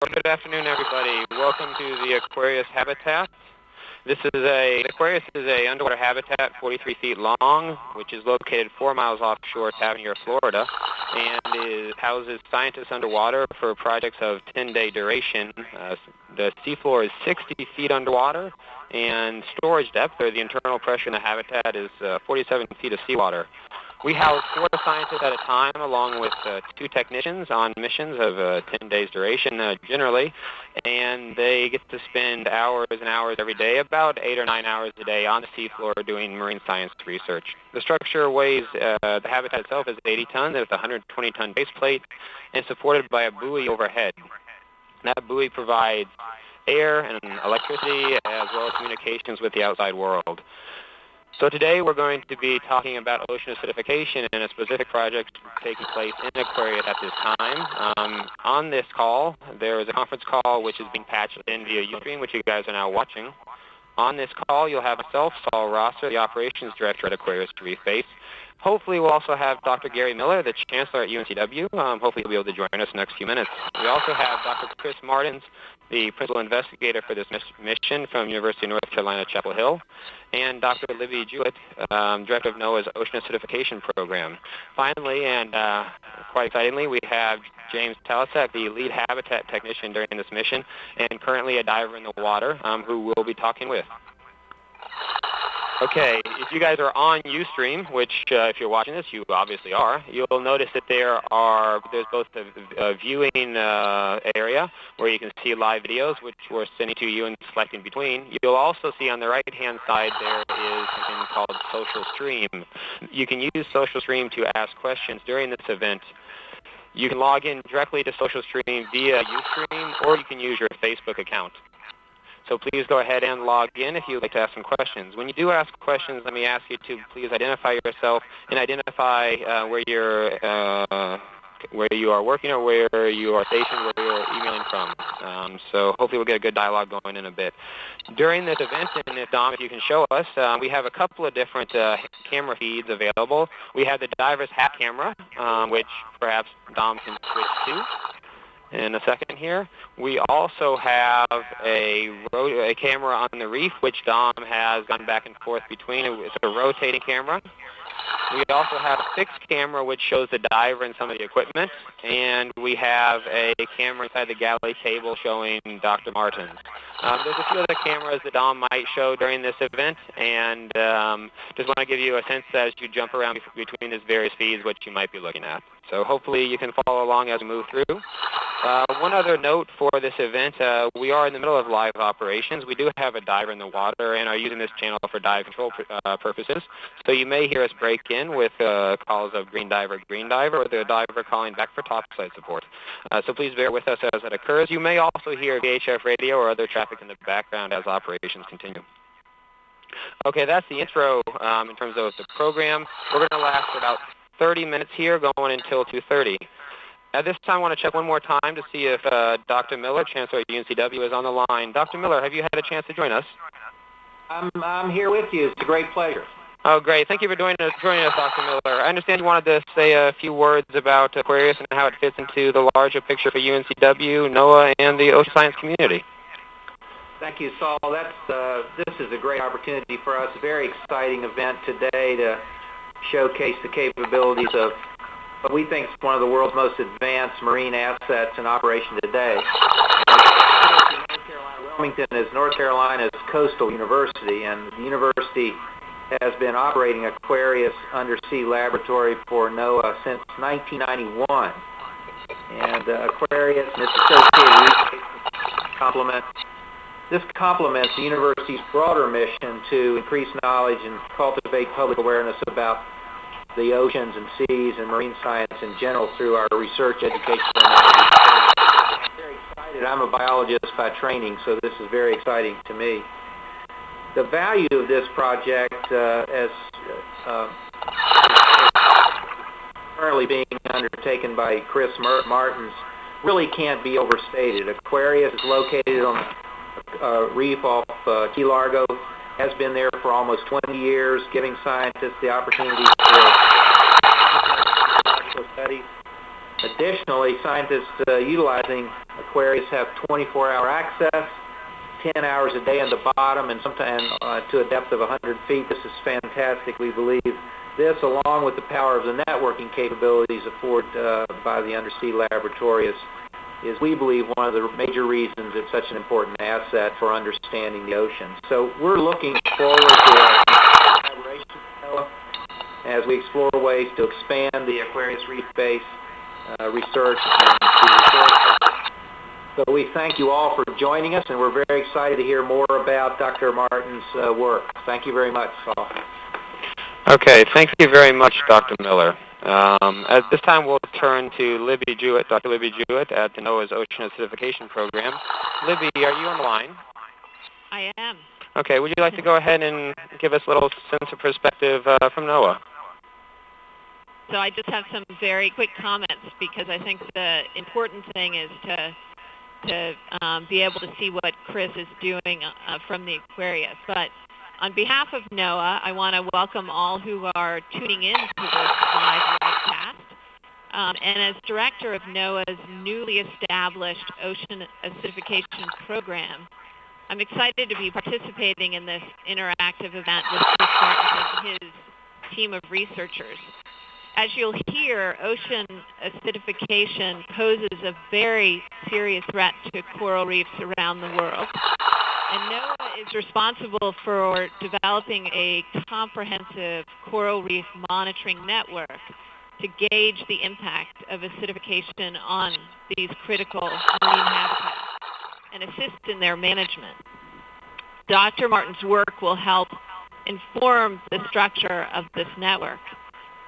Good afternoon, everybody. Welcome to the Aquarius habitat. Aquarius is a underwater habitat 43 feet long, which is located 4 miles offshore Tavernier, Florida, and houses scientists underwater for projects of 10-day duration. The seafloor is 60 feet underwater, and storage depth, or the internal pressure in the habitat, is 47 feet of seawater. We house 4 scientists at a time, along with 2 technicians on missions of 10 days duration generally, and they get to spend hours and hours every day, about 8 or 9 hours a day on the seafloor doing marine science research. The structure weighs, the habitat itself is 80 tons, and it's a 120-ton base plate, and supported by a buoy overhead. That buoy provides air and electricity, as well as communications with the outside world. So today we're going to be talking about ocean acidification and a specific project taking place in Aquarius at this time. On this call, there is a conference call which is being patched in via Ustream, which you guys are now watching. On this call, you'll have myself, Saul Rosser, the Operations Director at Aquarius Reef Base. Hopefully we'll also have Dr. Gary Miller, the Chancellor at UNCW. Hopefully he'll be able to join us in the next few minutes. We also have Dr. Chris Martins, the Principal Investigator for this mission from University of North Carolina, Chapel Hill, and Dr. Libby Jewett, Director of NOAA's Ocean Acidification Program. Finally, and quite excitingly, we have James Talasek, the lead habitat technician during this mission, and currently a diver in the water, who we'll be talking with. Okay, if you guys are on Ustream, which if you're watching this, you obviously are, you'll notice that there's both a viewing area where you can see live videos, which we're sending to you and selecting between. You'll also see on the right-hand side there is something called Social Stream. You can use Social Stream to ask questions during this event. You can log in directly to Social Stream via Ustream, or you can use your Facebook account. So please go ahead and log in if you'd like to ask some questions. When you do ask questions, let me ask you to please identify yourself and identify where you are working or where you are stationed, where you're emailing from. So hopefully we'll get a good dialogue going in a bit. During this event, and Dom, if you can show us, we have a couple of different camera feeds available. We have the diver's hat camera, which perhaps Dom can switch to in a second here. We also have a camera on the reef, which Dom has gone back and forth between. It's a rotating camera. We also have a fixed camera, which shows the diver and some of the equipment. And we have a camera inside the galley table showing Dr. Martins. There's a few other cameras that Dom might show during this event, and just want to give you a sense as you jump around between these various feeds what you might be looking at. So hopefully you can follow along as we move through. One other note for this event, we are in the middle of live operations. We do have a diver in the water and are using this channel for dive control purposes. So you may hear us break in with calls of green diver, or the diver calling back for topside support. So please bear with us as that occurs. You may also hear VHF radio or other traffic in the background as operations continue. Okay, that's the intro in terms of the program. We're going to last for about 30 minutes here, going until 2:30. At this time, I want to check one more time to see if Dr. Miller, Chancellor at UNCW, is on the line. Dr. Miller, have you had a chance to join us? I'm here with you. It's a great pleasure. Oh, great. Thank you for joining us, Dr. Miller. I understand you wanted to say a few words about Aquarius and how it fits into the larger picture for UNCW, NOAA, and the ocean science community. Thank you, Saul. This is a great opportunity for us. A very exciting event today to showcase the capabilities of what we think is one of the world's most advanced marine assets in operation today. Wilmington is North Carolina's coastal university, and the university has been operating Aquarius undersea laboratory for NOAA since 1991. And Aquarius and its associated research complements the university's broader mission to increase knowledge and cultivate public awareness about the oceans and seas and marine science in general through our research, education, and knowledge. I'm very excited. I'm a biologist by training, so this is very exciting to me. The value of this project, as currently being undertaken by Chris Martins, really can't be overstated. Aquarius is located on a reef off Key Largo, has been there for almost 20 years, giving scientists the opportunity for studies. Additionally, scientists utilizing Aquarius have 24-hour access, 10 hours a day on the bottom, and sometimes to a depth of 100 feet. This is fantastic. We believe this, along with the power of the networking capabilities afforded by the undersea laboratory, is, we believe, one of the major reasons it's such an important asset for understanding the ocean. So we're looking forward to collaboration with NOAA as we explore ways to expand the Aquarius reef-based research and research. So we thank you all for joining us, and we're very excited to hear more about Dr. Martin's work. Thank you very much, Saul. Okay, thank you very much, Dr. Miller. At this time, we'll turn to Libby Jewett, Dr. Libby Jewett at the NOAA's Ocean Acidification Program. Libby, are you on the line? I am. Okay, would you like to go ahead and give us a little sense of perspective from NOAA? So I just have some very quick comments because I think the important thing is to be able to see what Chris is doing from the Aquarius. But on behalf of NOAA, I want to welcome all who are tuning in to this live webcast. And as director of NOAA's newly established Ocean Acidification Program, I'm excited to be participating in this interactive event with Chris Martin and his team of researchers. As you'll hear, ocean acidification poses a very serious threat to coral reefs around the world. And NOAA is responsible for developing a comprehensive coral reef monitoring network to gauge the impact of acidification on these critical marine habitats and assist in their management. Dr. Martin's work will help inform the structure of this network.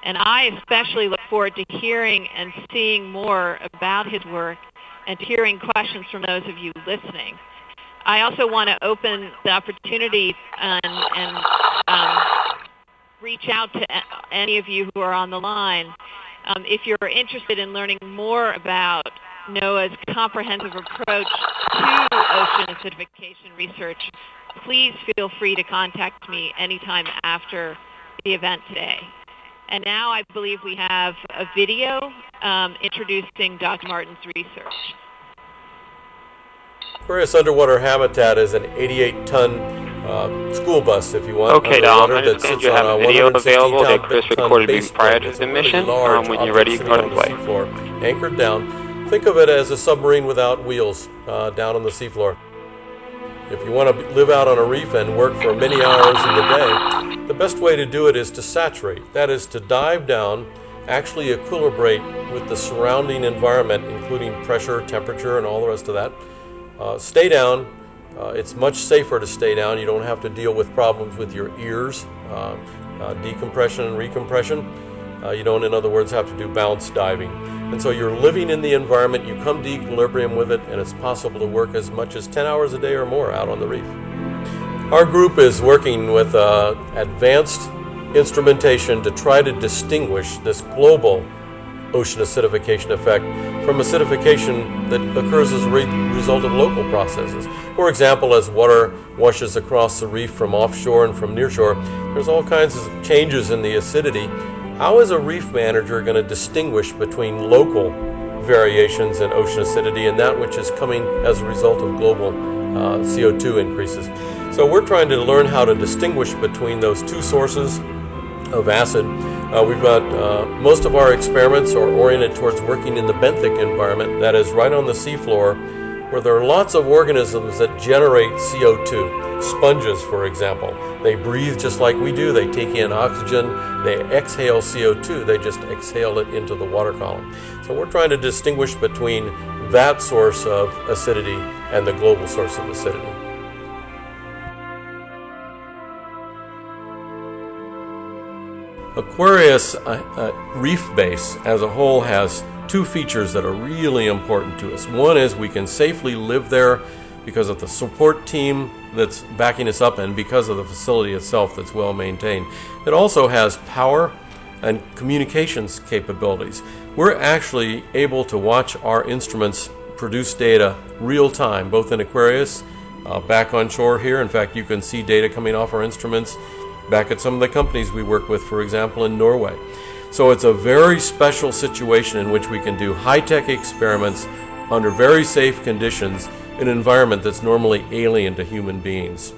And I especially look forward to hearing and seeing more about his work and hearing questions from those of you listening. I also want to open the opportunity and reach out to any of you who are on the line. If you're interested in learning more about NOAA's comprehensive approach to ocean acidification research, please feel free to contact me anytime after the event today. And now I believe we have a video introducing Dr. Martin's research. Aquarius Underwater Habitat is an 88-ton school bus, if you want. Okay, Dom, I understand you have a video available that Chris recorded prior to the mission. When you're ready, go ahead and play. Floor, anchored down. Think of it as a submarine without wheels down on the seafloor. If you want to live out on a reef and work for many hours in the day, the best way to do it is to saturate. That is to dive down, actually equilibrate with the surrounding environment, including pressure, temperature, and all the rest of that. Stay down. It's much safer to stay down. You don't have to deal with problems with your ears, decompression and recompression. You don't, in other words, have to do bounce diving. And so you're living in the environment, you come to equilibrium with it, and it's possible to work as much as 10 hours a day or more out on the reef. Our group is working with advanced instrumentation to try to distinguish this global ocean acidification effect from acidification that occurs as a result of local processes. For example, as water washes across the reef from offshore and from nearshore, there's all kinds of changes in the acidity. How is a reef manager going to distinguish between local variations in ocean acidity and that which is coming as a result of global CO2 increases? So we're trying to learn how to distinguish between those two sources of acid. We've got most of our experiments are oriented towards working in the benthic environment, that is right on the seafloor, where there are lots of organisms that generate CO2. Sponges, for example. They breathe just like we do. They take in oxygen. They exhale CO2. They just exhale it into the water column. So we're trying to distinguish between that source of acidity and the global source of acidity. Aquarius reef base as a whole has two features that are really important to us. One is we can safely live there because of the support team that's backing us up and because of the facility itself that's well maintained. It also has power and communications capabilities. We're actually able to watch our instruments produce data real time, both in Aquarius, back on shore here. In fact, you can see data coming off our instruments back at some of the companies we work with, for example, in Norway. So it's a very special situation in which we can do high-tech experiments under very safe conditions in an environment that's normally alien to human beings.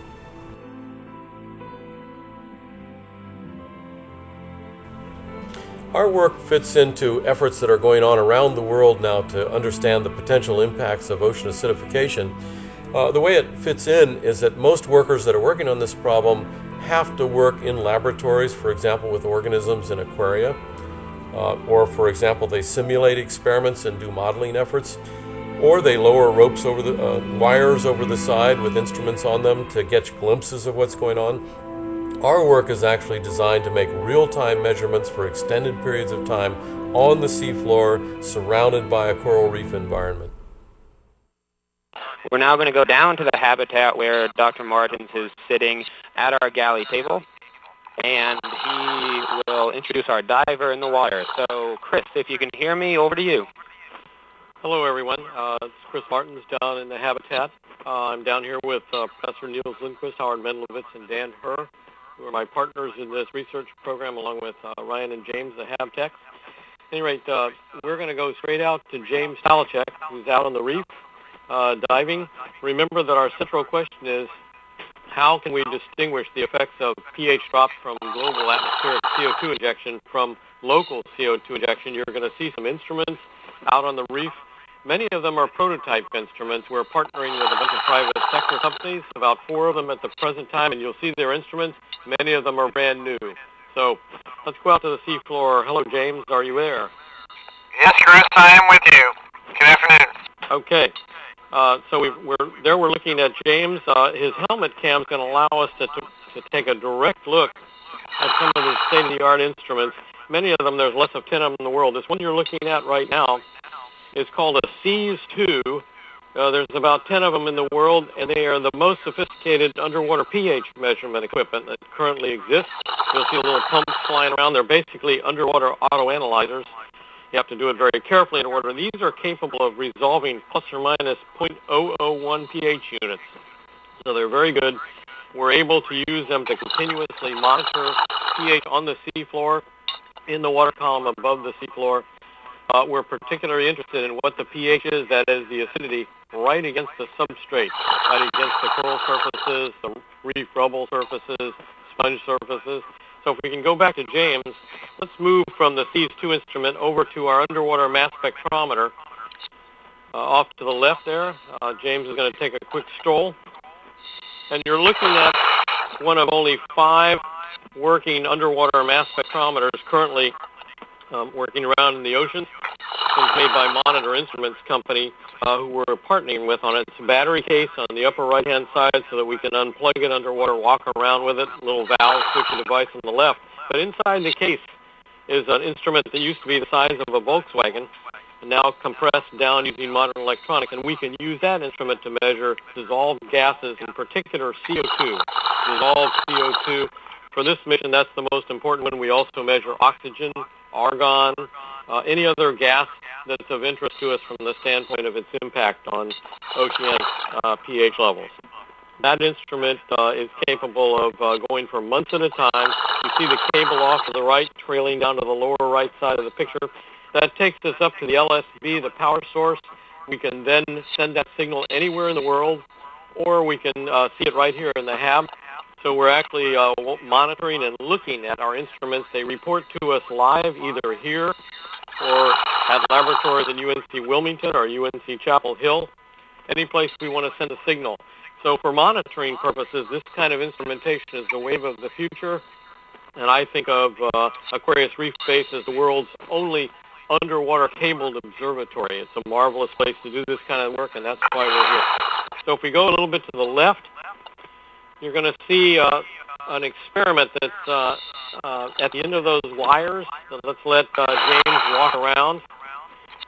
Our work fits into efforts that are going on around the world now to understand the potential impacts of ocean acidification. The way it fits in is that most workers that are working on this problem have to work in laboratories, for example, with organisms in aquaria, or for example, they simulate experiments and do modeling efforts, or they lower ropes over the wires over the side with instruments on them to get glimpses of what's going on. Our work is actually designed to make real-time measurements for extended periods of time on the seafloor, surrounded by a coral reef environment. We're now going to go down to the habitat where Dr. Martins is sitting at our galley table, and he will introduce our diver in the water. So, Chris, if you can hear me, over to you. Hello, everyone. It's Chris Martins down in the habitat. I'm down here with Professor Niels Lindquist, Howard Mendelowitz, and Dan Herr, who are my partners in this research program, along with Ryan and James, the HabTechs. At any rate, we're going to go straight out to James Halachek, who's out on the reef diving. Remember that our central question is, how can we distinguish the effects of pH drops from global atmospheric CO2 injection from local CO2 injection? You're going to see some instruments out on the reef. Many of them are prototype instruments. We're partnering with a bunch of private sector companies, about 4 of them at the present time, and you'll see their instruments. Many of them are brand new. So let's go out to the seafloor. Hello, James. Are you there? Yes, Chris, I am with you. Good afternoon. Okay. So we're looking at James. His helmet cam is going to allow us to take a direct look at some of the state-of-the-art instruments. Many of them, there's less of 10 of them in the world. This one you're looking at right now is called a SEAS 2. There's about 10 of them in the world, and they are the most sophisticated underwater pH measurement equipment that currently exists. You'll see little pumps flying around. They're basically underwater autoanalyzers. You have to do it very carefully in order. These are capable of resolving plus or minus 0.001 pH units. So they're very good. We're able to use them to continuously monitor pH on the seafloor, in the water column above the seafloor. We're particularly interested in what the pH is, that is the acidity, right against the substrate, right against the coral surfaces, the reef rubble surfaces, sponge surfaces. So if we can go back to James, let's move from the SEAS 2 instrument over to our underwater mass spectrometer. Off to the left there, James is going to take a quick stroll. And you're looking at one of only 5 working underwater mass spectrometers currently working around in the ocean. It was made by Monitor Instruments Company, who we're partnering with on it. It's a battery case on the upper right-hand side so that we can unplug it underwater, walk around with it, little valve switching device on the left. But inside the case is an instrument that used to be the size of a Volkswagen, and now compressed down using modern electronics, and we can use that instrument to measure dissolved gases, in particular CO2. Dissolved CO2. For this mission, that's the most important one. We also measure oxygen, argon, any other gas that's of interest to us from the standpoint of its impact on oceanic pH levels. That instrument is capable of going for months at a time. You see the cable off to the right, trailing down to the lower right side of the picture. That takes us up to the LSB, the power source. We can then send that signal anywhere in the world, or we can see it right here in the HAB. So we're actually monitoring and looking at our instruments. They report to us live, either here or at laboratories in UNC Wilmington or UNC Chapel Hill, any place we want to send a signal. So for monitoring purposes, this kind of instrumentation is the wave of the future, and I think of Aquarius Reef Base as the world's only underwater cabled observatory. It's a marvelous place to do this kind of work, and that's why we're here. So if we go a little bit to the left, you're going to see an experiment that's at the end of those wires. So let's let James walk around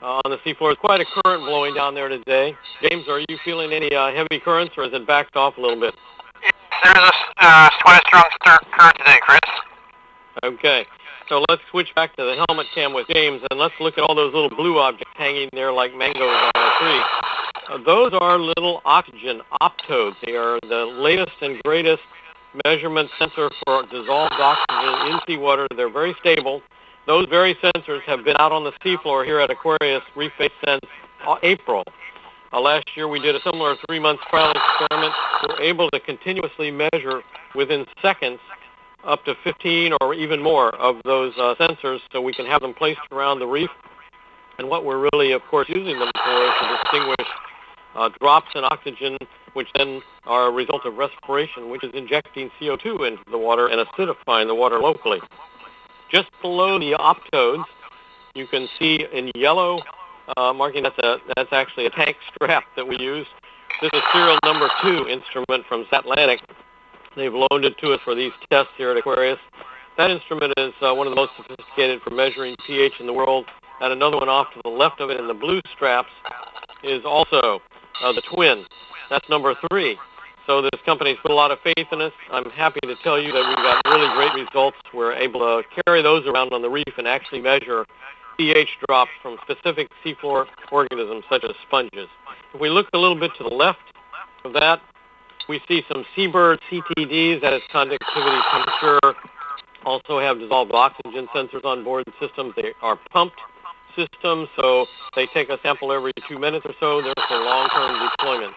on the seafloor. There's quite a current blowing down there today. James, are you feeling any heavy currents, or is it backed off a little bit? There's quite a strong current today, Chris. Okay. So let's switch back to the helmet cam with James, and let's look at all those little blue objects hanging there like mangoes on a tree. Those are little oxygen optodes. They are the latest and greatest measurement sensor for dissolved oxygen in seawater. They're very stable. Those very sensors have been out on the seafloor here at Aquarius Reef Base since April. Last year we did a similar 3-month trial experiment. We're able to continuously measure within seconds up to 15 or even more of those sensors, so we can have them placed around the reef. And what we're really, of course, using them for is to distinguish drops in oxygen, which then are a result of respiration, which is injecting CO2 into the water and acidifying the water locally. Just below the optodes, you can see in yellow marking that's actually a tank strap that we use. This is serial number 2 instrument from Satlantic. They've loaned it to us for these tests here at Aquarius. That instrument is one of the most sophisticated for measuring pH in the world. And another one off to the left of it in the blue straps is also the twin. That's number 3. So this company's put a lot of faith in us. I'm happy to tell you that we've got really great results. We're able to carry those around on the reef and actually measure pH drops from specific seafloor organisms such as sponges. If we look a little bit to the left of that, we see some seabird CTDs at its conductivity temperature. Also have dissolved oxygen sensors on board the systems. They are pumped systems, so they take a sample every 2 minutes or so. They're for long-term deployment.